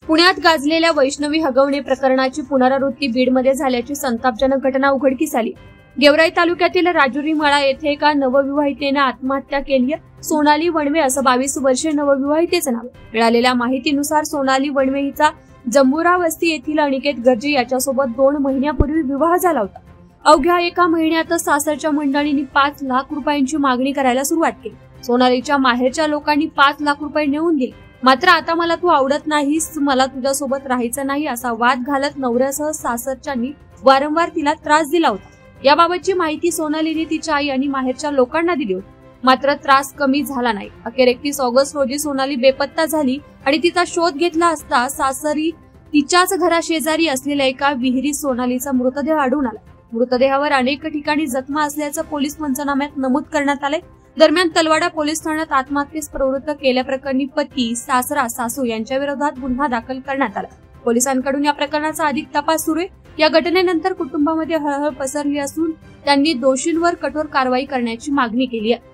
पुण्यात गाजलेल्या वैष्णवी हगवणे प्रकरणाची पुनरावृत्ती बीडमध्ये झाल्याची संतापजनक घटना उघडकीस आली। गेवराई तालुक्यातील राजुरी मळा येथे एका नवविवाहितेने आत्महत्या केली आहे। सोनाली वणवे असं 22 वर्षीय नवविवाहितेचं नाव। मिळालेल्या माहितीनुसार सोनाली वणवे हिचा जंबुरा वस्ती येथील अनिकेत गर्जे याच्यासोबत 2 महिन्यापूर्वी विवाह झाला होता। अवघ्या एका महिन्यातच सासरच्या मंडळींनी 5 लाख रुपयांची मागणी करायला सुरुवात केली। सोनालीच्या माहेरच्या लोकांनी 5 लाख रुपये नेऊन दिले, मात्र आता मला तू आवडत नाहीस, मला तुझ्यासोबत राहायचं नाही असा वाद घालत नवऱ्यासह सासरच्यांनी वारंवार तिला त्रास दिला होता। याबाबतची माहिती सोनालीने तिच्या आई आणि माहेरच्या लोकांना दिली होती, मात्र त्रास कमी झाला नाही। अखेर 31 ऑगस्ट रोजी सोनाली बेपत्ता झाली आणि तिचा शोध घेतला असता सासरी तिच्याच घराशेजारी असलेल्या एका विहिरीत सोनालीचा मृतदेह आढळून आला। मृतदेहावर अनेक ठिकाणी जखमा असल्याचं पोलीस पंचनाम्यात नमूद करण्यात आले। दरम्यान तलवाडा पोलीस ठाण्यात आत्महत्येस प्रवृत्त केल्याप्रकरणी पती, सासरा, सासू यांच्या विरोधात गुन्हा दाखल करण्यात आला। पोलिसांकडून या प्रकरणाचा अधिक तपास सुरू आहे। या घटनेनंतर कुटुंबामध्ये हळहळ पसरली असून त्यांनी दोषींवर कठोर कारवाई करण्याची मागणी केली आहे।